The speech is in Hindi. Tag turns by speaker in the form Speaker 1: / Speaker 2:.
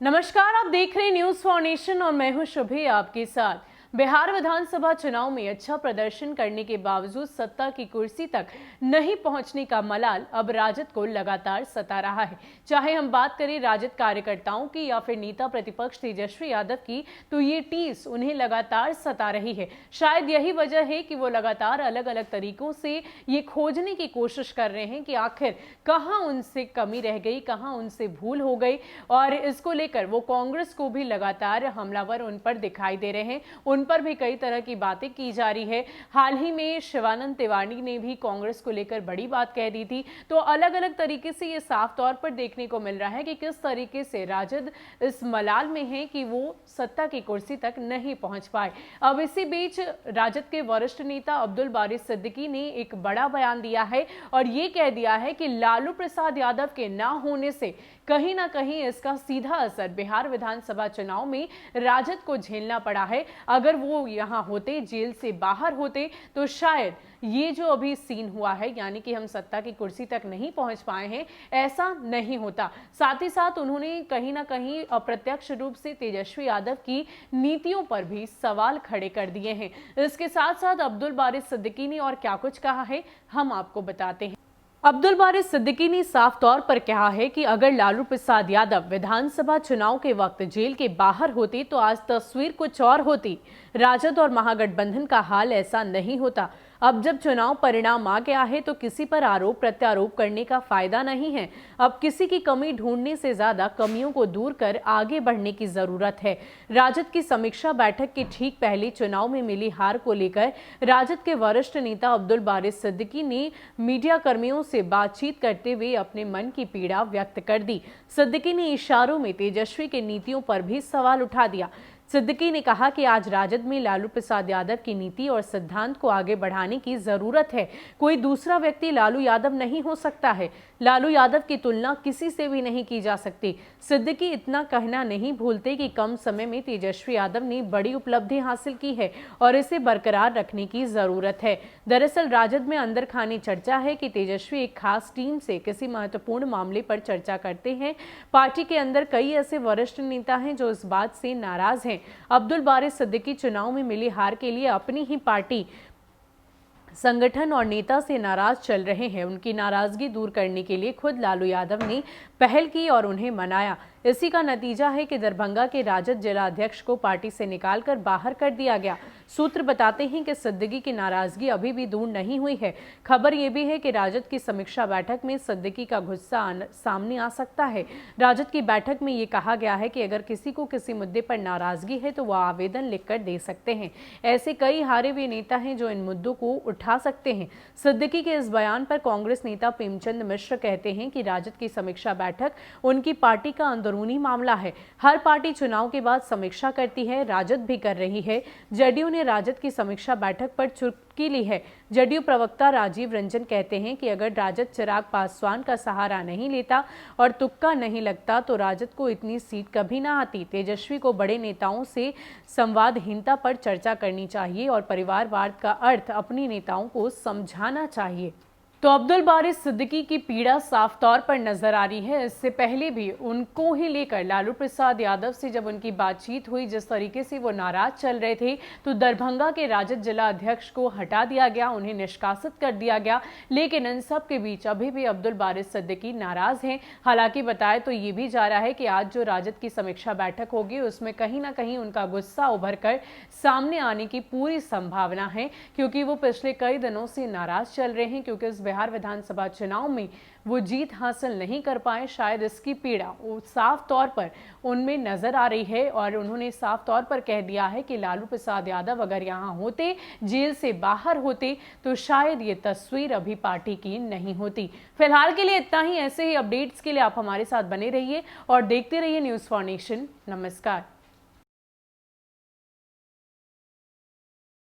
Speaker 1: नमस्कार, आप देख रहे हैं न्यूज फॉर नेशन और मैं हूं शुभी आपके साथ। बिहार विधानसभा चुनाव में अच्छा प्रदर्शन करने के बावजूद सत्ता की कुर्सी तक नहीं पहुंचने का मलाल अब राजद को लगातार सता रहा है। चाहे हम बात करें राजद कार्यकर्ताओं की या फिर नेता प्रतिपक्ष तेजस्वी यादव की, तो ये टीस उन्हें लगातार सता रही है। शायद यही वजह है कि वो लगातार अलग अलग तरीकों से ये खोजने की कोशिश कर रहे हैं कि आखिर कहां उनसे कमी रह गई, कहां उनसे भूल हो गई, और इसको लेकर वो कांग्रेस को भी लगातार हमलावर उन पर दिखाई दे रहे हैं। उन पर भी कई तरह की बातें की जा रही है। हाल ही में शिवानंद तिवारी ने भी कांग्रेस को लेकर बड़ी बात कह दी थी। तो अलग अलग तरीके से ये साफ तौर पर देखने को मिल रहा है कि किस तरीके से राजद इस मलाल में है कि वो सत्ता की कुर्सी तक नहीं पहुंच पाए। अब इसी बीच राजद के वरिष्ठ नेता अब्दुल बारी सिद्दीकी ने एक बड़ा बयान दिया है और ये कह दिया है कि लालू प्रसाद यादव के ना होने से कहीं ना कहीं इसका सीधा असर बिहार विधानसभा चुनाव में राजद को झेलना पड़ा है। अगर वो यहां होते, जेल से बाहर होते, तो शायद ये जो अभी सीन हुआ है, यानी कि हम सत्ता की कुर्सी तक नहीं पहुंच पाए हैं, ऐसा नहीं होता। साथ ही साथ उन्होंने कहीं ना कहीं अप्रत्यक्ष रूप से तेजस्वी यादव की नीतियों पर भी सवाल खड़े कर दिए हैं। इसके साथ साथ अब्दुल बारी सिद्दीकी ने और क्या कुछ कहा है, हम आपको बताते हैं। अब्दुल बारी सिद्दीकी ने साफ तौर पर कहा है कि अगर लालू प्रसाद यादव विधानसभा चुनाव के वक्त जेल के बाहर होते तो आज तस्वीर कुछ और होती। राजद और महागठबंधन का हाल ऐसा नहीं होता। अब जब चुनाव परिणाम आ गया है तो किसी पर आरोप प्रत्यारोप करने का फायदा नहीं है। अब किसी की कमी ढूंढने से ज्यादा कमियों को दूर कर आगे बढ़ने की जरूरत है। राजद की समीक्षा बैठक के ठीक पहले चुनाव में मिली हार को लेकर राजद के वरिष्ठ नेता अब्दुल बारी सिद्दीकी ने मीडिया कर्मियों से बातचीत करते हुए अपने मन की पीड़ा व्यक्त कर दी। सिद्दीकी ने इशारों में तेजस्वी की नीतियों पर भी सवाल उठा दिया। सिद्दीकी ने कहा कि आज राजद में लालू प्रसाद यादव की नीति और सिद्धांत को आगे बढ़ाने की जरूरत है। कोई दूसरा व्यक्ति लालू यादव नहीं हो सकता है। लालू यादव की तुलना किसी से भी नहीं की जा सकती। सिद्दीकी इतना कहना नहीं भूलते कि कम समय में तेजस्वी यादव ने बड़ी उपलब्धि हासिल की है और इसे बरकरार रखने की जरूरत है। दरअसल राजद में अंदर खानी चर्चा है कि तेजस्वी एक खास टीम से किसी महत्वपूर्ण मामले पर चर्चा करते हैं। पार्टी के अंदर कई ऐसे वरिष्ठ नेता हैं जो इस बात से नाराज हैं। अब्दुल बारी सिद्दीकी चुनाव में मिली हार के लिए अपनी ही पार्टी, संगठन और नेता से नाराज चल रहे हैं। उनकी नाराजगी दूर करने के लिए खुद लालू यादव ने पहल की और उन्हें मनाया। इसी का नतीजा है कि दरभंगा के राजद जिला अध्यक्ष को पार्टी से निकालकर बाहर कर दिया गया। सूत्र बताते हैं कि सिद्दीकी की नाराजगी अभी भी दूर नहीं हुई है। खबर यह भी है कि राजद की समीक्षा बैठक में सिद्दीकी का गुस्सा सामने आ सकता है। राजद की बैठक में ये कहा गया है कि अगर किसी को किसी मुद्दे पर नाराजगी है तो वह आवेदन लिखकर दे सकते हैं। ऐसे कई हारे हुए नेता हैं जो इन मुद्दों को उठा सकते हैं। सिद्दीकी के इस बयान पर कांग्रेस नेता प्रेमचंद मिश्र कहते हैं कि राजद की समीक्षा बैठक उनकी पार्टी का अंदरूनी मामला है। हर पार्टी चुनाव के बाद समीक्षा करती है, राजद भी कर रही है। जदयू ने राजद की समीक्षा बैठक पर चुटकी ली है। जदयू प्रवक्ता राजीव रंजन कहते हैं कि अगर राजद चिराग पासवान का सहारा नहीं लेता और तुक्का नहीं लगता तो राजद को इतनी सीट कभी ना आती। तेजस्वी को बड़े नेताओं से संवादहीनता पर चर्चा करनी चाहिए और परिवारवाद का अर्थ अपने नेताओं को समझाना चाहिए। तो अब्दुल बारी सिद्दीकी की पीड़ा साफ तौर पर नजर आ रही है। इससे पहले भी उनको ही लेकर लालू प्रसाद यादव से जब उनकी बातचीत हुई, जिस तरीके से वो नाराज चल रहे थे, तो दरभंगा के राजद जिला अध्यक्ष को हटा दिया गया, उन्हें निष्कासित कर दिया गया। लेकिन इन सब के बीच अभी भी अब्दुल बारी सिद्दीकी नाराज हैं। हालांकि बताया तो ये भी जा रहा है कि आज जो राजद की समीक्षा बैठक होगी उसमें कहीं ना कहीं उनका गुस्सा उभर कर सामने आने की पूरी संभावना है, क्योंकि वो पिछले कई दिनों से नाराज चल रहे हैं, क्योंकि इस बिहार विधानसभा चुनाव में वो जीत हासिल नहीं कर पाए। शायद इसकी पीड़ा साफ तौर पर उनमें नजर आ रही है और उन्होंने साफ तौर पर कह दिया है कि लालू प्रसाद यादव अगर यहां होते, जेल से बाहर होते, तो शायद ये तस्वीर अभी पार्टी की नहीं होती। फिलहाल के लिए इतना ही। ऐसे ही अपडेट्स के लिए आप हमारे साथ बने रहिए और देखते रहिए न्यूज फॉर नेशन। नमस्कार।